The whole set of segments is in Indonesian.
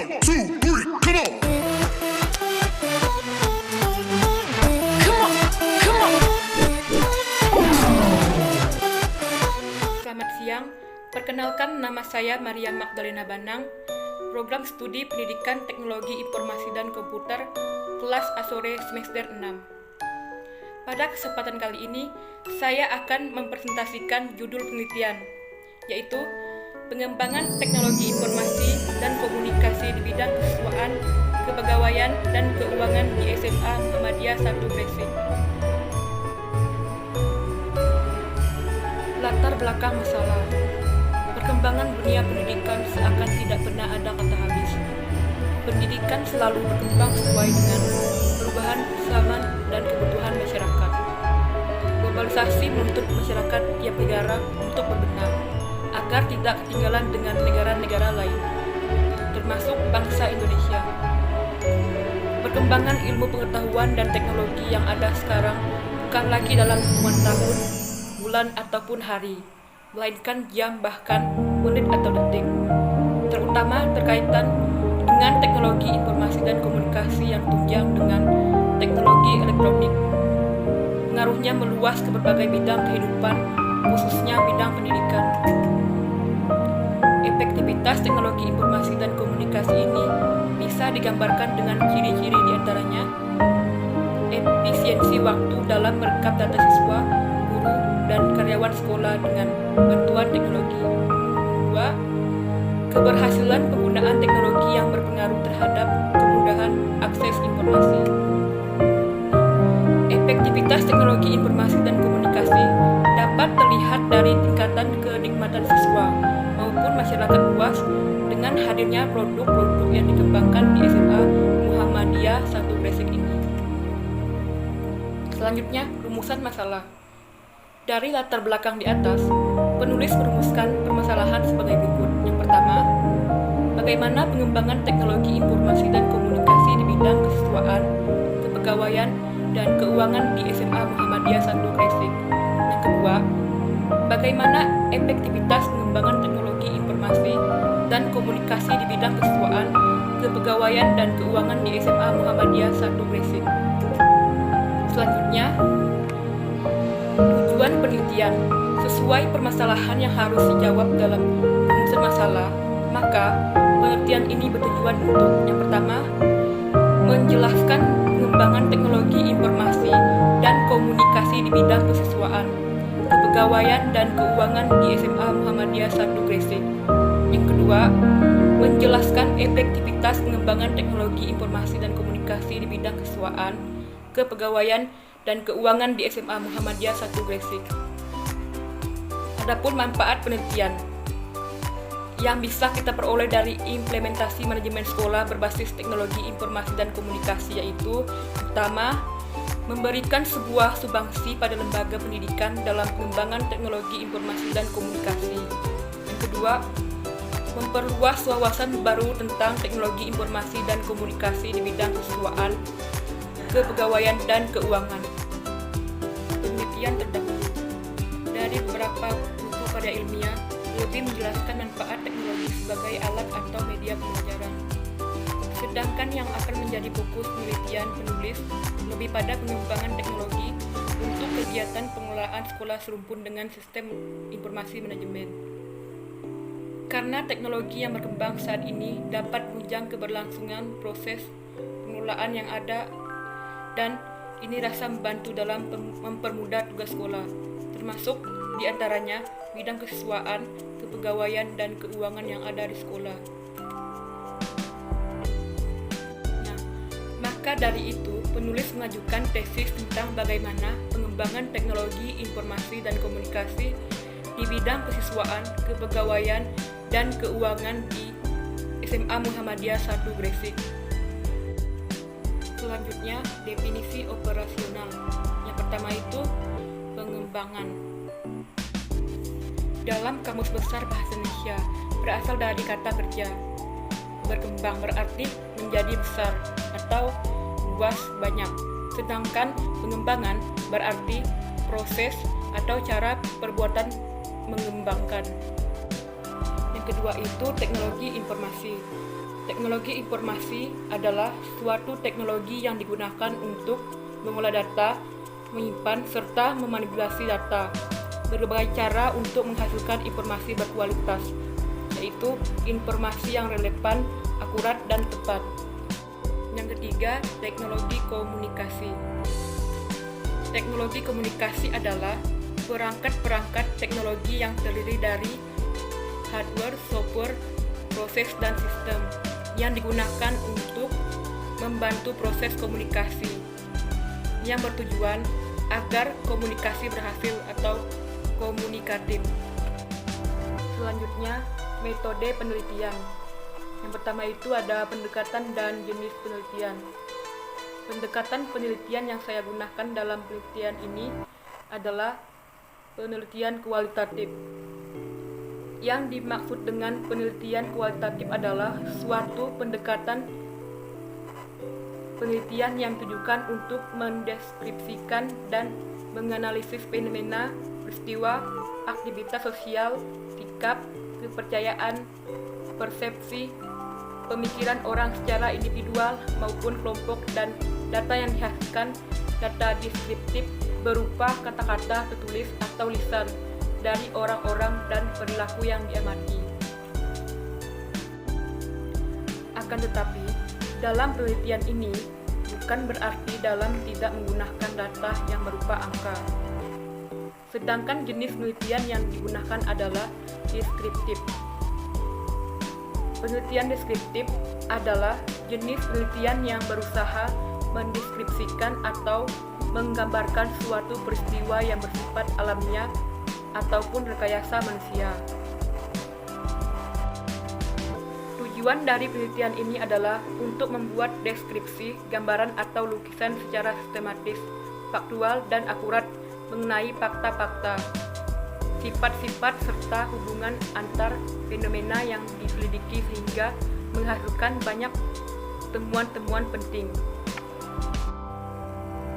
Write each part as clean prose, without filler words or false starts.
One, two, three, come on. Selamat siang, perkenalkan nama saya Maria Magdalena Banang, program studi Pendidikan Teknologi Informasi dan Komputer, kelas Asore semester 6. Pada kesempatan kali ini, saya akan mempresentasikan judul penelitian, yaitu Pengembangan Teknologi Informasi dan Komunikasi di Bidang Kesiswaan, Kepegawaian, dan Keuangan di SMA Muhammadiyah 1 Gresik. Latar belakang masalah. Perkembangan dunia pendidikan seakan tidak pernah ada kata habis. Pendidikan selalu berkembang sesuai dengan perubahan zaman dan kebutuhan masyarakat. Globalisasi menuntut masyarakat tiap negara untuk berbenah agar tidak ketinggalan dengan negara-negara lain, termasuk bangsa Indonesia. Perkembangan ilmu pengetahuan dan teknologi yang ada sekarang bukan lagi dalam hitungan tahun, bulan ataupun hari, melainkan jam bahkan menit atau detik. Terutama terkaitan dengan teknologi informasi dan komunikasi yang tunjang dengan teknologi elektronik. Pengaruhnya meluas ke berbagai bidang kehidupan, khususnya bidang pendidikan. Efektivitas teknologi informasi dan komunikasi ini bisa digambarkan dengan ciri-ciri diantaranya: efisiensi waktu dalam merekap data siswa, guru, dan karyawan sekolah dengan bantuan teknologi. 2. Keberhasilan penggunaan teknologi yang berpengaruh terhadap kemudahan akses informasi. Efektivitas teknologi informasi dan komunikasi dapat terlihat dari tingkatan kenikmatan siswa maupun masyarakat luas dengan hadirnya produk-produk yang dikembangkan di SMA Muhammadiyah 1 Gresik ini. Selanjutnya, rumusan masalah. Dari latar belakang di atas, penulis merumuskan permasalahan sebagai berikut. Yang pertama, bagaimana pengembangan teknologi informasi dan komunikasi di bidang kesiswaan, kepegawaian, dan keuangan di SMA Muhammadiyah 1 Gresik. Yang kedua, bagaimana efektivitas pengembangan teknologi informasi dan komunikasi di bidang kesiswaan, kepegawaian, dan keuangan di SMA Muhammadiyah 1 Gresik. Selanjutnya, tujuan penelitian. Sesuai permasalahan yang harus dijawab dalam rumusan masalah, maka penelitian ini bertujuan untuk: yang pertama, menjelaskan pengembangan teknologi informasi dan komunikasi di bidang kesiswaan, kepegawaian, dan keuangan di SMA Muhammadiyah 1 Gresik. Yang kedua, menjelaskan efektivitas pengembangan teknologi informasi dan komunikasi di bidang kesiswaan, kepegawaian, dan keuangan di SMA Muhammadiyah 1 Gresik. Adapun manfaat penelitian yang bisa kita peroleh dari implementasi manajemen sekolah berbasis teknologi informasi dan komunikasi, yaitu: pertama, memberikan sebuah sumbangsi pada lembaga pendidikan dalam pengembangan teknologi informasi dan komunikasi. Yang kedua, memperluas wawasan baru tentang teknologi informasi dan komunikasi di bidang kesiswaan, kepegawaian, dan keuangan. Penelitian terdahulu dari beberapa buku karya ilmiah lebih menjelaskan manfaat teknologi sebagai alat atau media pembelajaran. Sedangkan yang akan menjadi fokus penelitian penulis lebih pada pengembangan teknologi untuk kegiatan pengelolaan sekolah serumpun dengan sistem informasi manajemen. Karena teknologi yang berkembang saat ini dapat menunjang keberlangsungan proses pengelolaan yang ada, dan ini rasa membantu dalam mempermudah tugas sekolah, termasuk diantaranya bidang kesiswaan, kepegawaian, dan keuangan yang ada di sekolah. Nah, maka dari itu, penulis mengajukan tesis tentang bagaimana pengembangan teknologi informasi dan komunikasi di bidang kesiswaan, kepegawaian, dan keuangan di SMA Muhammadiyah 1 Gresik. Selanjutnya, definisi operasional. Yang pertama itu pengembangan. Dalam Kamus Besar Bahasa Indonesia, berasal dari kata kerja. Berkembang berarti menjadi besar atau luas, banyak. Sedangkan pengembangan berarti proses atau cara perbuatan mengembangkan. Yang kedua itu teknologi informasi. Teknologi informasi adalah suatu teknologi yang digunakan untuk mengolah data, menyimpan, serta memanipulasi data. Berbagai cara untuk menghasilkan informasi berkualitas, yaitu informasi yang relevan, akurat, dan tepat. Yang ketiga, teknologi komunikasi. Teknologi komunikasi adalah perangkat-perangkat teknologi yang terdiri dari hardware, software, proses, dan sistem yang digunakan untuk membantu proses komunikasi yang bertujuan agar komunikasi berhasil atau komunikatif. Selanjutnya, metode penelitian. Yang pertama itu ada pendekatan dan jenis penelitian. Pendekatan penelitian yang saya gunakan dalam penelitian ini adalah penelitian kualitatif. Yang dimaksud dengan penelitian kualitatif adalah suatu pendekatan penelitian yang ditujukan untuk mendeskripsikan dan menganalisis fenomena, peristiwa, aktivitas sosial, sikap, kepercayaan, persepsi, pemikiran orang secara individual maupun kelompok, dan data yang dihasilkan data deskriptif berupa kata-kata tertulis atau lisan dari orang-orang dan perilaku yang diamati. Akan tetapi, dalam penelitian ini bukan berarti dalam tidak menggunakan data yang berupa angka. Sedangkan jenis penelitian yang digunakan adalah deskriptif. Penelitian deskriptif adalah jenis penelitian yang berusaha mendeskripsikan atau menggambarkan suatu peristiwa yang bersifat alamiah ataupun rekayasa manusia. Tujuan dari penelitian ini adalah untuk membuat deskripsi, gambaran atau lukisan secara sistematis, faktual, dan akurat mengenai fakta-fakta, sifat-sifat, serta hubungan antar fenomena yang diselidiki sehingga menghasilkan banyak temuan-temuan penting.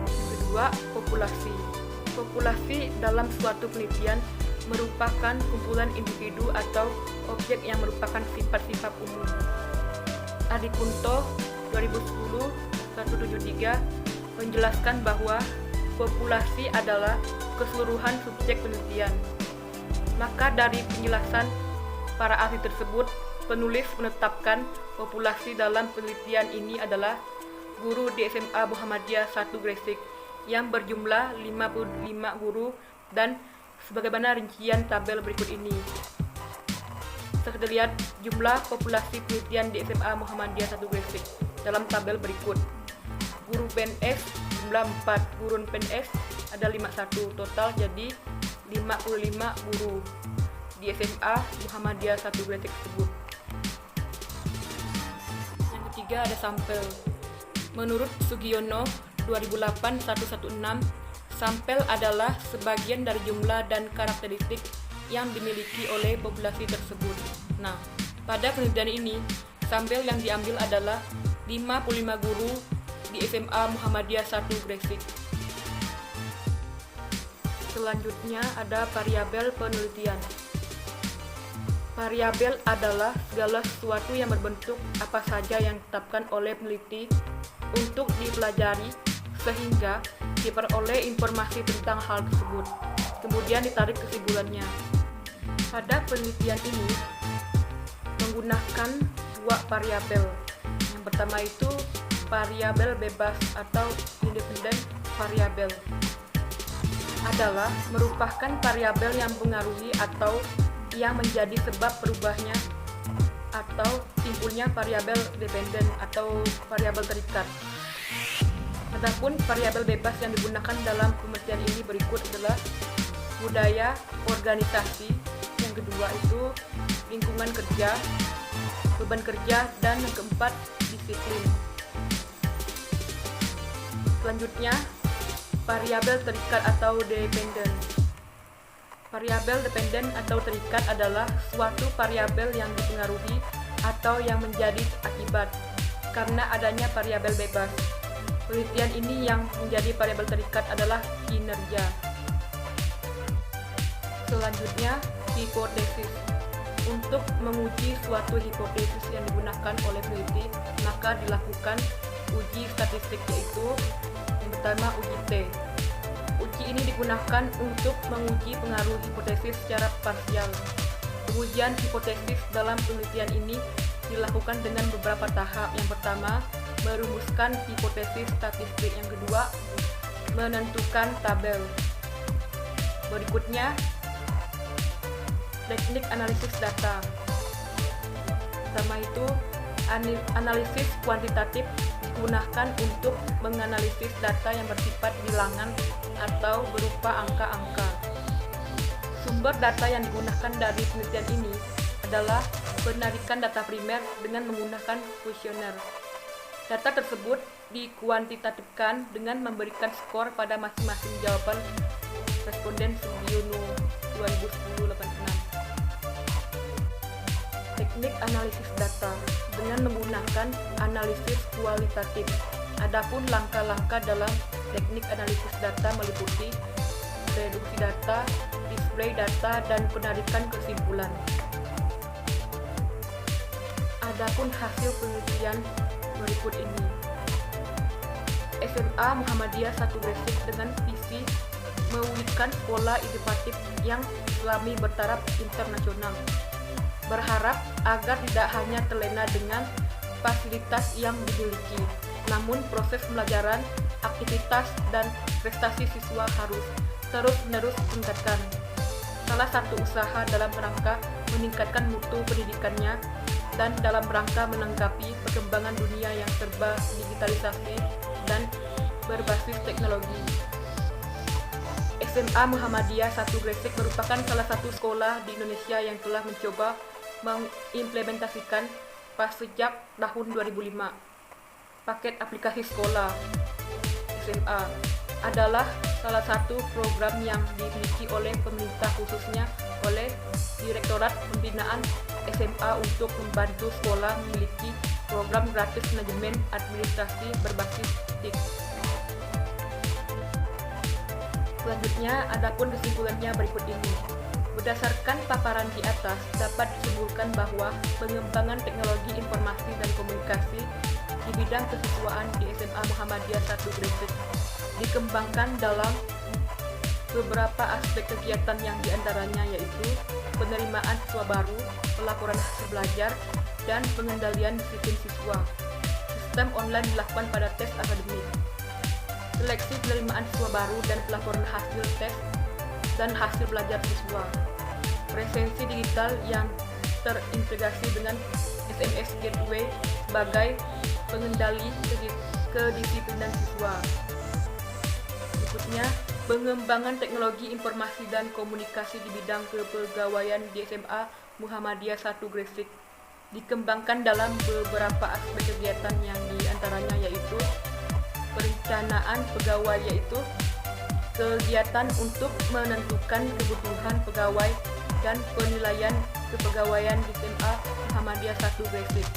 Yang kedua, populasi. Populasi dalam suatu penelitian merupakan kumpulan individu atau objek yang merupakan sifat-sifat umum. Adi Kunto 2010-173 menjelaskan bahwa populasi adalah keseluruhan subjek penelitian. Maka dari penjelasan para ahli tersebut, penulis menetapkan populasi dalam penelitian ini adalah guru di SMA Muhammadiyah 1 Gresik yang berjumlah 55 guru dan sebagaimana rincian tabel berikut ini. Kita lihat jumlah populasi penelitian di SMA Muhammadiyah 1 Gresik dalam tabel berikut. Guru PNS jumlah 4, guru PNS ada 51, total jadi 55 guru di SMA Muhammadiyah 1 Gresik tersebut. Yang ketiga ada sampel. Menurut Sugiono 2008-116, sampel adalah sebagian dari jumlah dan karakteristik yang dimiliki oleh populasi tersebut. Nah, pada penelitian ini, sampel yang diambil adalah 55 guru di SMA Muhammadiyah 1 Gresik. Selanjutnya ada variabel penelitian. Variabel adalah segala sesuatu yang berbentuk apa saja yang ditetapkan oleh peneliti untuk dipelajari sehingga diperoleh informasi tentang hal tersebut, kemudian ditarik kesimpulannya. Pada penelitian ini menggunakan dua variabel. Yang pertama itu variabel bebas atau independent variabel. Adalah merupakan variabel yang mempengaruhi atau yang menjadi sebab berubahnya atau timbulnya variabel dependen atau variabel terikat. Adapun variabel bebas yang digunakan dalam penelitian ini berikut adalah budaya organisasi, yang kedua itu lingkungan kerja, beban kerja, dan yang keempat disiplin. Selanjutnya variabel terikat atau dependen. Variabel dependen atau terikat adalah suatu variabel yang dipengaruhi atau yang menjadi akibat karena adanya variabel bebas. Penelitian ini yang menjadi variabel terikat adalah kinerja. Selanjutnya, hipotesis. untuk menguji suatu hipotesis yang digunakan oleh peneliti, maka dilakukan uji statistik, yaitu yang pertama uji T. Uji ini digunakan untuk menguji pengaruh hipotesis secara parsial. Pengujian hipotesis dalam penelitian ini dilakukan dengan beberapa tahap. Yang pertama, merumuskan hipotesis statistik. Yang kedua, menentukan tabel. Berikutnya, teknik analisis data. Pertama itu, analisis kuantitatif digunakan untuk menganalisis data yang bersifat bilangan atau berupa angka-angka. Sumber data yang digunakan dari penelitian ini adalah penarikan data primer dengan menggunakan kuesioner. Data tersebut dikuantitatifkan dengan memberikan skor pada masing-masing jawaban responden Sugiono 2010-86. Teknik analisis data dengan menggunakan analisis kualitatif. Adapun langkah-langkah dalam teknik analisis data meliputi reduksi data, display data, dan penarikan kesimpulan. Adapun hasil penelitian berikut ini. SMA Muhammadiyah 1 Gresik dengan visi mewujudkan sekolah inovatif yang Islami bertaraf internasional, berharap agar tidak hanya terlena dengan fasilitas yang dimiliki, namun proses pembelajaran, aktivitas, dan prestasi siswa harus terus-menerus ditingkatkan. Salah satu usaha dalam rangka meningkatkan mutu pendidikannya dan dalam rangka menanggapi perkembangan dunia yang serba digitalisasi dan berbasis teknologi. SMA Muhammadiyah 1 Gresik merupakan salah satu sekolah di Indonesia yang telah mencoba mengimplementasikan sejak tahun 2005. Paket aplikasi sekolah SMA adalah salah satu program yang dimiliki oleh pemerintah, khususnya oleh Direktorat Pembinaan SMA untuk membantu sekolah memiliki program gratis manajemen administrasi berbasis TIK. Selanjutnya, adapun kesimpulannya berikut ini. Berdasarkan paparan di atas, dapat disimpulkan bahwa pengembangan teknologi informasi dan komunikasi di bidang kesiswaan di SMA Muhammadiyah 1 Gresik dikembangkan dalam beberapa aspek kegiatan yang diantaranya yaitu penerimaan siswa baru, pelaporan hasil belajar, dan pengendalian disiplin siswa. Sistem online dilakukan pada tes akademik. Seleksi penerimaan siswa baru dan pelaporan hasil tes dan hasil belajar siswa. Presensi digital yang terintegrasi dengan SMS Gateway sebagai pengendali kedisiplinan siswa. Berikutnya, pengembangan teknologi informasi dan komunikasi di bidang kepegawaian di SMA Muhammadiyah 1 Gresik dikembangkan dalam beberapa aspek kegiatan yang diantaranya yaitu perencanaan pegawai, yaitu kegiatan untuk menentukan kebutuhan pegawai dan penilaian kepegawaian di SMA Muhammadiyah 1 Gresik.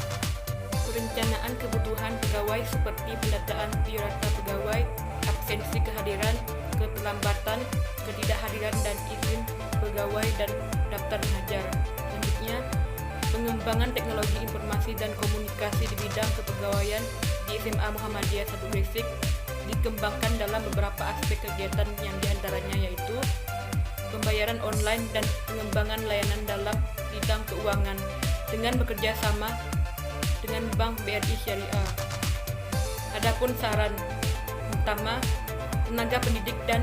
Perencanaan kebutuhan pegawai seperti pendataan biodata pegawai, absensi kehadiran, keterlambatan, ketidakhadiran, dan izin pegawai dan daftar mengajar. Selanjutnya, pengembangan teknologi informasi dan komunikasi di bidang kepegawaian di SMA Muhammadiyah 1 Gresik dikembangkan dalam beberapa aspek kegiatan yang diantaranya yaitu pembayaran online dan pengembangan layanan dalam bidang keuangan dengan bekerja sama dengan Bank BRI Syariah. Adapun saran pertama, tenaga pendidik dan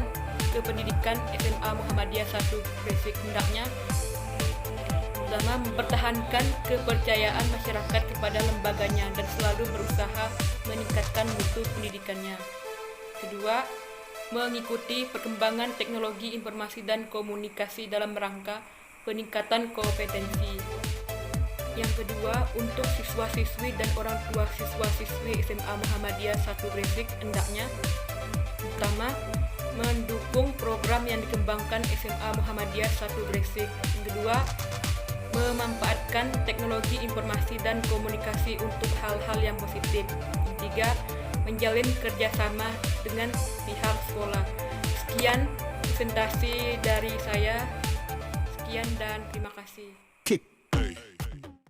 kependidikan SMA Muhammadiyah 1 Gresik hendaknya pertama, mempertahankan kepercayaan masyarakat kepada lembaganya dan selalu berusaha meningkatkan mutu pendidikannya. Kedua, mengikuti perkembangan teknologi informasi dan komunikasi dalam rangka peningkatan kompetensi. Yang kedua, untuk siswa-siswi dan orang tua siswa-siswi SMA Muhammadiyah 1 Gresik hendaknya pertama, mendukung program yang dikembangkan SMA Muhammadiyah 1 Gresik. Yang kedua, memanfaatkan teknologi informasi dan komunikasi untuk hal-hal yang positif. Yang ketiga, menjalin kerjasama dengan pihak sekolah. Sekian presentasi dari saya. Sekian dan terima kasih.